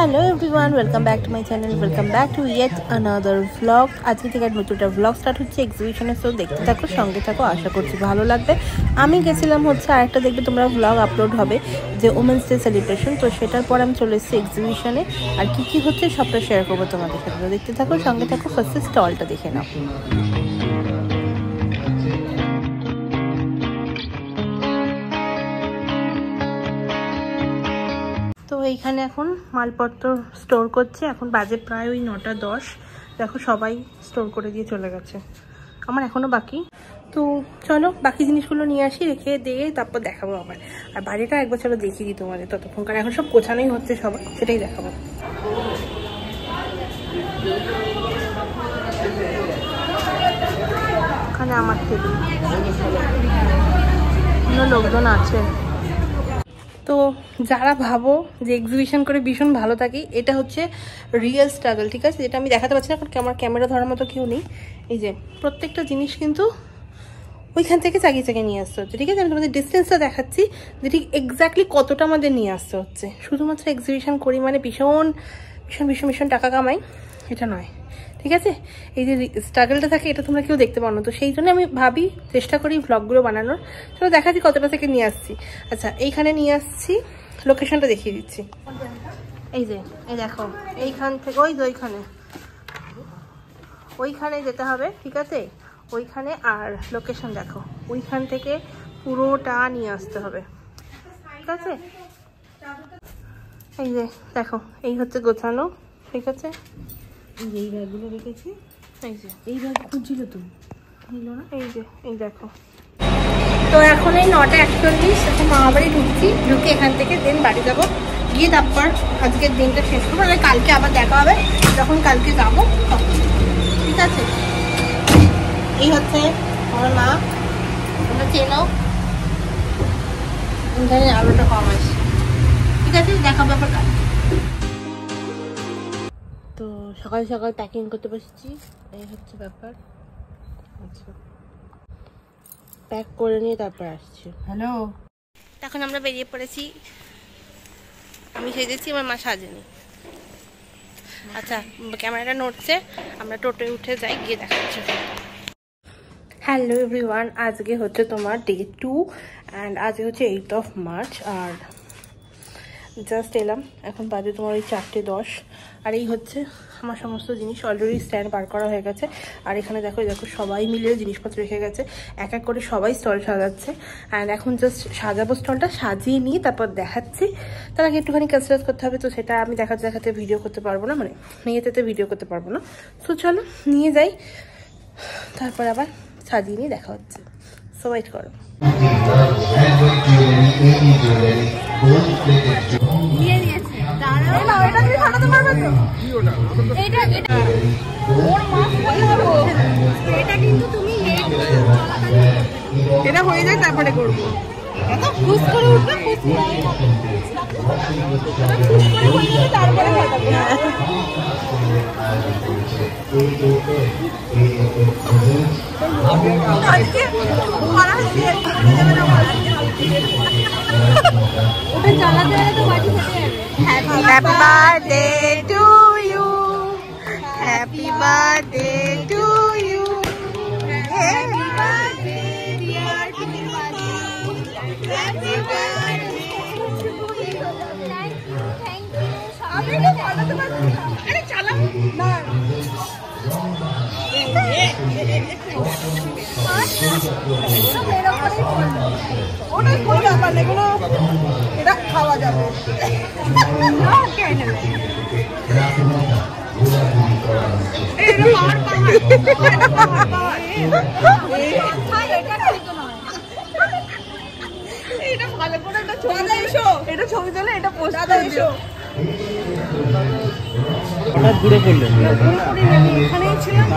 Hello everyone, welcome back to my channel, welcome back to yet another vlog. আজকে থেকে নতুন একটা vlog start হচ্ছে এক্সিবিশনের। সো দেখতে থাকো, সঙ্গে থাকো, আশা করছি ভালো লাগবে। আমি গেছিলাম হচ্ছে আরেকটা, দেখবে তোমরা ভ্লগ আপলোড হবে যে ওমেন্স ডে সেলিব্রেশন, তো সেটার পর আমি চলে এসেছি এক্সিবিশনে। আর কী কী হচ্ছে সবটা শেয়ার করবো তোমাদের সাথে, তো দেখতে থাকো, সঙ্গে থাকো। ফার্স্টে স্টলটা দেখে নাও। তো এইখানে এখন মালপত্র স্টোর করছে। এখন বাজে প্রায় ওই 9:10। দেখো সবাই স্টোর করে দিয়ে চলে গেছে, আমার এখনও বাকি। তো চলো বাকি জিনিসগুলো নিয়ে আসি, রেখে দিয়ে তারপর দেখাবো আবার। আর বাড়িটা একবার চলো দেখিয়ে দিই তোমাদের, ততক্ষণকার এখন সব গোছানোই হচ্ছে সবাই, সেটাই দেখাবো। ওখানে আমার টেবিল, লোকজন আছে। তো যারা ভাবো যে এক্সিবিশন করে ভীষণ ভালো থাকি, এটা হচ্ছে রিয়েল স্ট্রাগল, ঠিক আছে? যেটা আমি দেখাতে পারছি না, কারণ আমার ক্যামেরা ধরার মতো কেউ নেই। এই যে প্রত্যেকটা জিনিস কিন্তু ওইখান থেকে চাগিয়ে চাগিয়ে নিয়ে আসতে হচ্ছে, ঠিক আছে? আমি তোমাদের ডিস্টেন্সটা দেখাচ্ছি যে ঠিক এক্স্যাক্টলি কতটা আমাদের নিয়ে আসতে হচ্ছে। শুধুমাত্র এক্সিবিশন করি মানে ভীষণ ভীষণ ভীষণ ভীষণ টাকা কামাই, এটা নয়, ঠিক আছে? এই যে স্ট্রাগলটা থাকে, এটা তোমরা কেউ দেখতে পাও না। তো সেই জন্য আমি ভাবি, চেষ্টা করি ভ্লগগুলো বানানোর। চলো দেখাচ্ছি কতটা থেকে নিয়ে আসছি। আচ্ছা, এইখানে নিয়ে আসছি, লোকেশনটা দেখিয়ে দিচ্ছি। এই যে এই দেখো, এইখান থেকে ওই যে ওইখানে যেতে হবে, ঠিক আছে? ওইখানে, আর লোকেশন দেখো, ওইখান থেকে পুরোটা নিয়ে আসতে হবে, ঠিক আছে? এই যে দেখো, এই হচ্ছে গোছানো, ঠিক আছে? এই ব্যাগগুলো রেখেছি, এই যে এই ব্যাগ খুঁজছিল তো নিল না। এই যে এই দেখো। তো এখন এই 9:41, এখন মামাবাড়ি ঢুকছি, ঢুকে এখান থেকে দেন বাড়ি যাবো, গিয়ে তারপর আজকের দিনটা শেষ করবো। মানে কালকে আবার দেখা হবে, যখন কালকে যাবো তখন, ঠিক আছে? এই হচ্ছে আমার মা, তোমরা চেনো, এখানে আলোটা কম আছে, ঠিক আছে? দেখা ব্যাপার কাল। তো সকাল সকাল প্যাকিং করতে বসেছি, এই হচ্ছে ব্যাপার। আচ্ছা, প্যাক করে নিয়ে তারপর আসছি। হ্যালো, এখন আমরা বেরিয়ে পড়েছি। আমি সেজেছি, আমার মা সাজেনি। আচ্ছা, ক্যামেরাটা নড়ছে, আমরা টোটোয় উঠে যাই, গিয়ে দেখাচ্ছি। হ্যালো এভরিওয়ান, আজকে হচ্ছে তোমার ডে 2 অ্যান্ড আজকে হচ্ছে 8 মার্চ। আর জাস্ট এলাম, এখন বাজে তোমার ওই 4:10। আর এই হচ্ছে আমার সমস্ত জিনিস, অলরেডি স্ট্যান্ড বার করা হয়ে গেছে। আর এখানে দেখো দেখো সবাই মিলে জিনিসপত্র রেখে গেছে, এক এক করে সবাই স্টল সাজাচ্ছে। অ্যান্ড এখন জাস্ট সাজাবো, স্টলটা সাজিয়ে নিয়ে তারপর দেখাচ্ছি। তার আগে একটুখানি কাজ করতে হবে, তো সেটা আমি দেখাতে ভিডিও করতে পারবো না, মানে নিয়ে যেতে ভিডিও করতে পারবো না। তো চলো নিয়ে যাই, তারপর আবার সাজিয়ে নিয়ে দেখা হচ্ছে। সো ওয়েট করো। এটা হয়ে যায় তারপরে করবো। Happy birthday to you, happy birthday to you, happy birthday dear Timothy, happy birthday to you. Thank you. আমি তো বলতে পারছি না, আরে চালাও না। ওটাই কোনো ব্যাপার নেই, কোনো এটা খাওয়া যাবে। এটা ছবি তোলে, এটা পোস্ট করে দিও। হঠাৎ ঘুরে পড়লেন, এখানেই ছিলাম।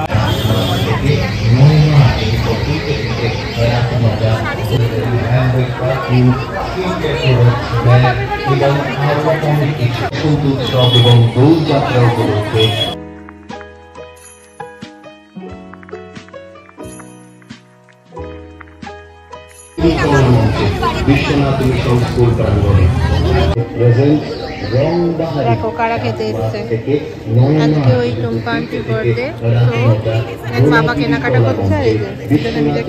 এবং দোলযাত্রা উপলক্ষে বিশ্বনাথ মিশন স্কুল প্রাঙ্গণে প্রেজেন্ট দেখো কারা খেতে এসছে। আজকে ওই টুম্পা আন্টির বার্থডে, তো বাবা কেনাকাটা করছে আর এই যে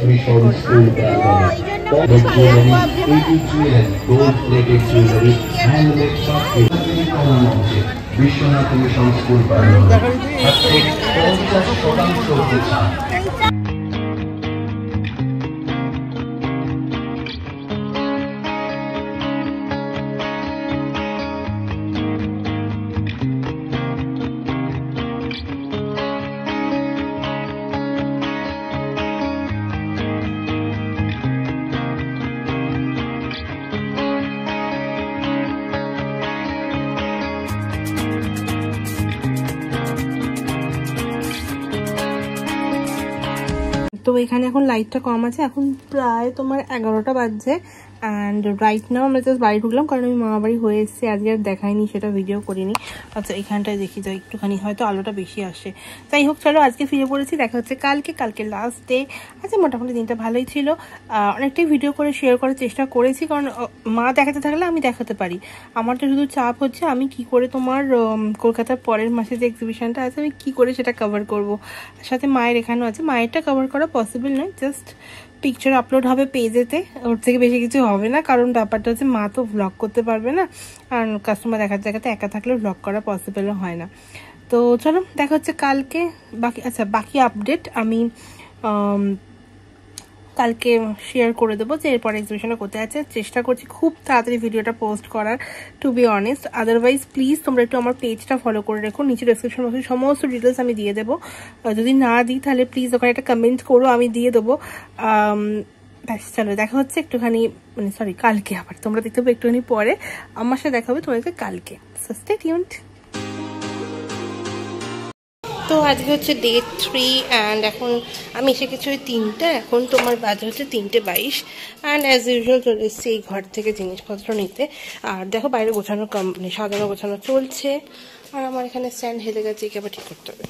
বিশ্বনাথ মিশন স্কুল তো এখানে এখন লাইটটা কম আছে, এখন প্রায় তোমার 11টা বাজছে। অ্যান্ড রাইট নাও আমরা জাস্ট বাড়ি ঢুকলাম, কারণ আমি মামা বাড়ি হয়ে এসেছি, আজকে আর দেখাইনি, সেটা ভিডিও করিনি। আচ্ছা এখানটায় দেখি যাই একটুখানি, হয়তো আলোটা বেশি আসে। যাই হোক চলো, আজকে ফিরে পড়েছি, দেখা হচ্ছে কালকে লাস্ট ডে। আচ্ছা মোটামুটি দিনটা ভালোই ছিল, অনেকটাই ভিডিও করে শেয়ার করার চেষ্টা করেছি, কারণ মা দেখাতে থাকলে আমি দেখাতে পারি। আমার তো শুধু চাপ হচ্ছে আমি কি করে তোমার কলকাতার পরের মাসে যে এক্সিবিশনটা আছে আমি কি করে সেটা কভার করব। সাথে মায়ের এখানেও আছে, মায়েরটা কভার করা পসিবল নয়, জাস্ট পিকচার আপলোড হবে পেজেতে, ওর থেকে বেশি কিছু হবে না। কারণ ব্যাপারটা হচ্ছে মা তো ভ্লগ করতে পারবে না, আর কাস্টমার দেখার জায়গাতে একা থাকলেও ভ্লগ করা পসিবলও হয় না। তো চলো দেখা হচ্ছে কালকে। বাকি আপডেট আমি কালকে শেয়ার করে দেবো, যে এরপর এক্সিবিশনে কোথায় আছে। চেষ্টা করছি খুব তাড়াতাড়ি ভিডিওটা পোস্ট করার, to be honest. Otherwise please তোমরা একটু আমার পেজটা ফলো করে রেখো, নিচে ডেসক্রিপশন বক্সে সমস্ত ডিটেলস আমি দিয়ে দেবো। যদি না দিই তাহলে প্লিজ ওখানে একটা কমেন্ট করো, আমি দিয়ে দেবো। ব্যাস চলো দেখা হচ্ছে একটুখানি, মানে সরি কালকে, আবার তোমরা দেখতে পাবো একটুখানি পরে, আমার সাথে দেখা হবে তোমাদেরকে কালকে। So stay tuned. তো আজকে হচ্ছে ডে 3 অ্যান্ড এখন আমি এসে গেছি ওই 3টে, এখন তোমার বাজে হচ্ছে 3:22 অ্যান্ড অ্যাজ ইউজুয়াল চলে এসেছি এই ঘর থেকে জিনিসপত্র নিতে। আর দেখো বাইরে গোছানো মানে সাজানো গোছানো চলছে, আর আমার এখানে স্ট্যান্ড হেলে গেছে, একে আবার ঠিক করতে হবে।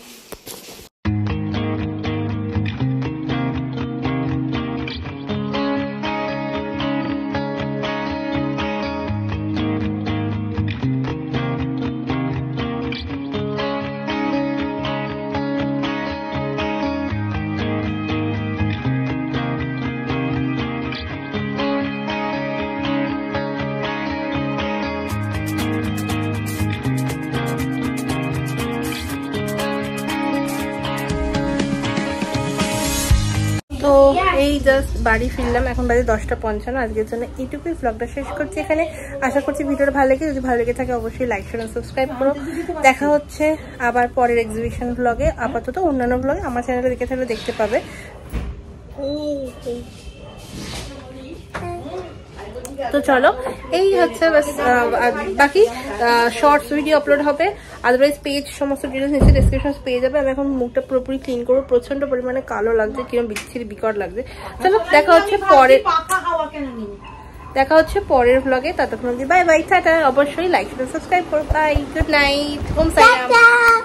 তো এই জাস্ট বাড়ি ফিরলাম, এখন বাজে 10:55। আজকের জন্য এইটুকুই, ব্লগটা শেষ করছি এখানে। আশা করছি ভিডিওটা ভালো লেগে, যদি ভালো লেগে থাকে অবশ্যই লাইক শেয়ার সাবস্ক্রাইব করো। দেখা হচ্ছে আবার পরের এক্সিবিশন ব্লগে, আপাতত অন্যান্য ব্লগে আমার চ্যানেলে দেখে থাকলে দেখতে পাবে। তো চলো এই হচ্ছে বাকি শর্টস ভিডিও আপলোড হবে, আদারওয়াইজ পেজ সমস্ত ডিটেলস নিচে ডেসক্রিপশন পেয়ে যাবে। আমি এখন মুখটা পুরোপুরি ক্লিন করবো, প্রচন্ড পরিমাণে কালো লাগছে, কিরকম বিচ্ছিরি বিকট লাগছে। চলো দেখা হচ্ছে পরের ব্লগে, ততক্ষণ অবধি বাই বাই, টাটা। অবশ্যই লাইক শেয়ার সাবস্ক্রাইব করো, bye, good night, Om Sairam.